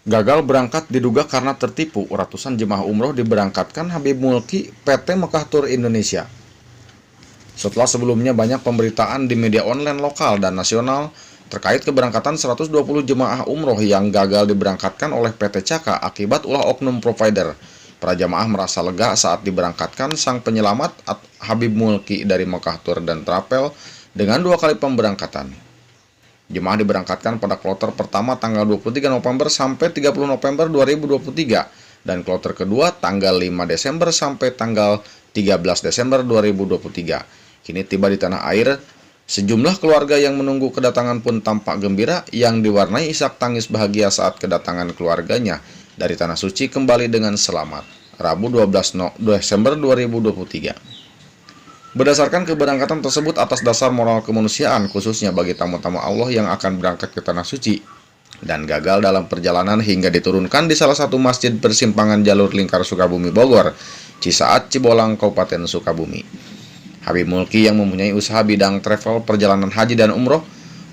Gagal berangkat diduga karena tertipu. Ratusan jemaah umroh diberangkatkan Habib Mulki PT Mekah Tour Indonesia. Setelah sebelumnya banyak pemberitaan di media online lokal dan nasional terkait keberangkatan 120 jemaah umroh yang gagal diberangkatkan oleh PT Caka akibat ulah oknum provider. Para jemaah merasa lega saat diberangkatkan sang penyelamat Habib Mulki dari Mekah Tour dan Travel dengan 2 kali pemberangkatan. Jemaah diberangkatkan pada kloter pertama tanggal 23 November sampai 30 November 2023 dan kloter kedua tanggal 5 Desember sampai tanggal 13 Desember 2023. Kini tiba di tanah air, sejumlah keluarga yang menunggu kedatangan pun tampak gembira yang diwarnai isak tangis bahagia saat kedatangan keluarganya dari Tanah Suci kembali dengan selamat. Rabu 12 Desember 2023. Berdasarkan keberangkatan tersebut atas dasar moral kemanusiaan khususnya bagi tamu-tamu Allah yang akan berangkat ke Tanah Suci dan gagal dalam perjalanan hingga diturunkan di salah satu masjid persimpangan jalur lingkar Sukabumi Bogor, Cisaat, Cibolang, Kabupaten Sukabumi. Habib Mulki yang mempunyai usaha bidang travel perjalanan haji dan umroh,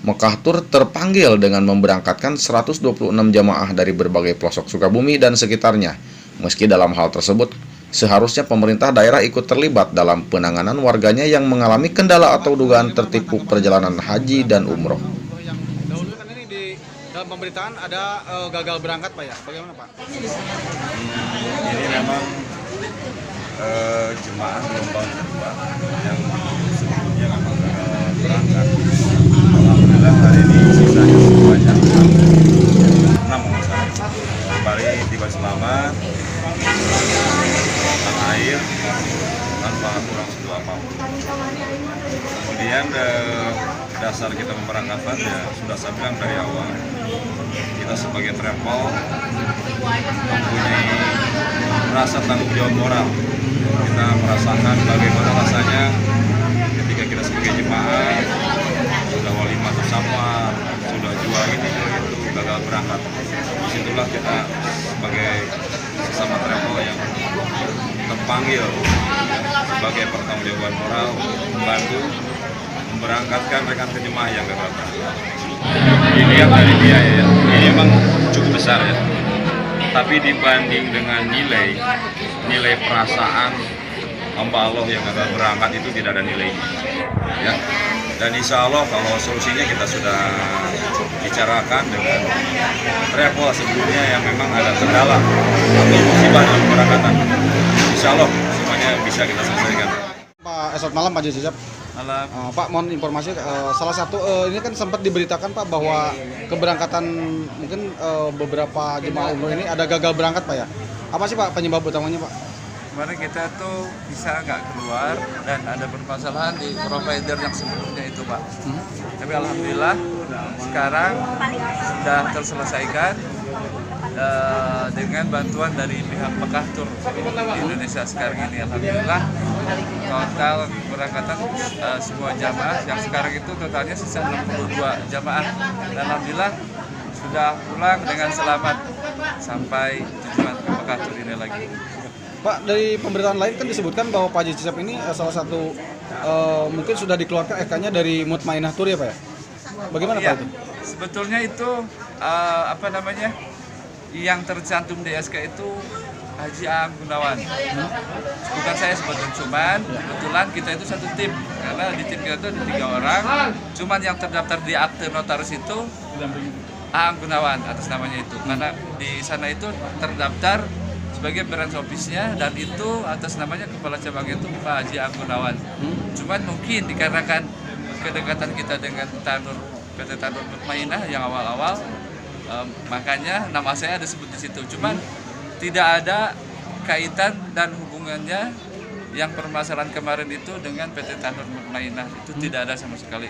Mekah Tour terpanggil dengan memberangkatkan 126 jamaah dari berbagai pelosok Sukabumi dan sekitarnya. Meski dalam hal tersebut, seharusnya pemerintah daerah ikut terlibat dalam penanganan warganya yang mengalami kendala atau dugaan tertipu perjalanan haji dan umroh. Dahulu kan ini di dalam pemberitaan ada gagal berangkat Pak ya, bagaimana Pak? Ini memang jemaah gelombang kedua yang sebelumnya memang berangkat. Alhamdulillah hari ini sisanya sebanyak 6 kembali tiba selamat tanah air tanpa kurang suatu apapun. Kemudian dasar kita memberangkatkan ya sudah saya bilang dari awal, kita sebagai travel mempunyai rasa tanggung jawab moral. Kita merasakan bagaimana rasanya ketika kita sebagai jemaah sudah walimah safar, sudah jual ini itu gagal berangkat. Disitulah kita sebagai sesama travel yang terpanggil sebagai pertanggungjawaban moral membantu memberangkatkan rekan jemaah yang gagal berangkat. Dilihat dari biaya ya, ini memang cukup besar ya. Tapi dibanding dengan nilai perasaan hamba Allah yang gagal berangkat itu tidak ada nilainya. Ya. Dan insya Allah kalau solusinya kita sudah bicarakan dengan travel sebelumnya yang memang ada kendala atau musibah dalam keberangkatan. Insya Allah semuanya bisa kita selesaikan. Pak, esok malam Pak Jajab. Malam. Pak, mohon informasi salah satu ini kan sempat diberitakan Pak bahwa keberangkatan mungkin beberapa jemaah umroh ini ada gagal berangkat Pak ya. Apa sih Pak penyebab utamanya Pak? Kemarin kita tuh bisa nggak keluar dan ada permasalahan di provider yang sebelumnya itu Pak. Tapi alhamdulillah sekarang sudah terselesaikan dengan bantuan dari pihak Mekah Tour Indonesia sekarang ini. Alhamdulillah total keberangkatan semua jamaah yang sekarang itu totalnya sisa 62 jamaah. Dan alhamdulillah sudah pulang dengan selamat sampai tujuan ke Mekah Tour ini lagi. Pak, dari pemberitaan lain kan disebutkan bahwa Pak Haji Cicep ini salah satu mungkin sudah dikeluarkan SK-nya dari Mutmainah Tour ya Pak ya? Bagaimana Ya, Pak itu? sebetulnya itu yang tercantum di SK itu Haji Aang Gunawan. Bukan saya sebetulnya, cuman kebetulan kita itu satu tim. Karena di tim kita itu ada 3 orang, cuman yang terdaftar di akte notaris itu Aang Gunawan atas namanya itu. Karena di sana itu terdaftar sebagai branch office-nya dan itu atas namanya kepala cabang itu Pak Haji Aang Gunawan. Cuman mungkin dikarenakan kedekatan kita dengan PT Tanur Mutmainah yang awal-awal, makanya nama saya ada sebut di situ. Cuman tidak ada kaitan dan hubungannya yang permasalahan kemarin itu dengan PT Tanur Mutmainah, itu tidak ada sama sekali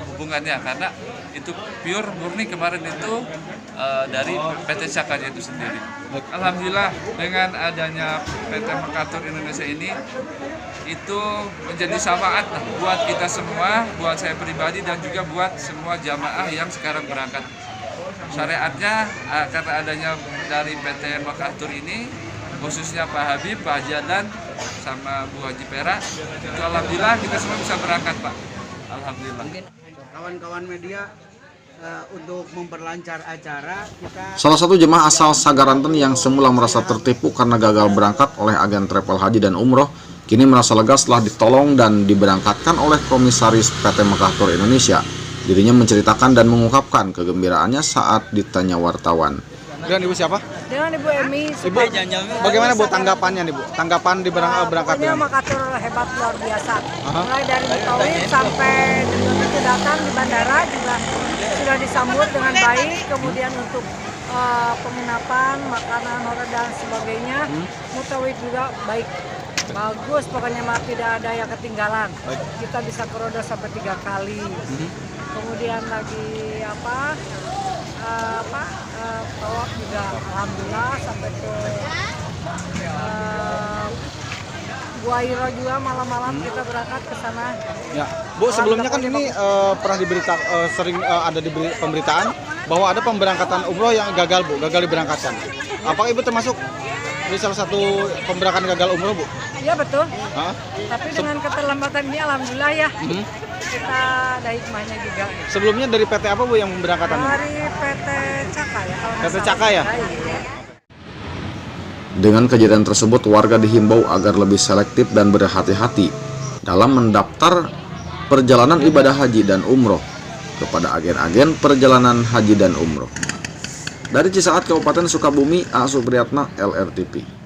hubungannya, karena itu pure murni kemarin itu dari PT Cakanya itu sendiri. Alhamdulillah dengan adanya PT Mekah Tour Indonesia ini itu menjadi syafaat buat kita semua, buat saya pribadi dan juga buat semua jamaah yang sekarang berangkat. Syariatnya karena adanya dari PT Mekah Tour ini, khususnya Pak Habib, Pak Jadan, sama Bu Haji Pera, itu alhamdulillah kita semua bisa berangkat Pak. Alhamdulillah. Kawan-kawan media untuk memperlancar acara kita. Salah satu jemaah asal Sagaranten yang semula merasa tertipu karena gagal berangkat oleh agen travel haji dan umroh, kini merasa lega setelah ditolong dan diberangkatkan oleh Komisaris PT Mekah Tour Indonesia. Dirinya menceritakan dan mengungkapkan kegembiraannya saat ditanya wartawan. Dengan Ibu siapa? Dengan Ibu Emi. Ibu, bagaimana Bu tanggapannya nih Bu? Tanggapan di berangkat Pokoknya ini? Makatur hebat luar biasa. Aha. Mulai dari Betawi sampai begitu datang di bandara juga sudah disambut dengan baik. Kemudian untuk penginapan, makanan, hotel dan sebagainya, Mutawid juga baik. Bagus, pokoknya mah tidak ada yang ketinggalan. Kita bisa ke Roda sampai 3 kali. Kemudian lagi tawaf juga alhamdulillah sampai ke Gua Hiro juga malam-malam kita berangkat ke sana. Ya, Bu, sebelumnya kan ini pernah sering ada di pemberitaan bahwa ada pemberangkatan umroh yang gagal Bu, gagal diberangkatkan. Apakah Ibu termasuk di salah satu pemberangkatan gagal umroh Bu? Iya betul. Hah? Tapi dengan keterlambatan ini alhamdulillah ya. Kita ada hikmahnya juga. Sebelumnya dari PT apa Bu yang pemberangkatan? Dari PT Caka ya. Kalau nggak PT salah. Caka ya? Iya. Dengan kejadian tersebut, warga dihimbau agar lebih selektif dan berhati-hati dalam mendaftar perjalanan ibadah haji dan umroh kepada agen-agen perjalanan haji dan umroh. Dari Cisaat, Kabupaten Sukabumi, A. Supriyatna, LRTP.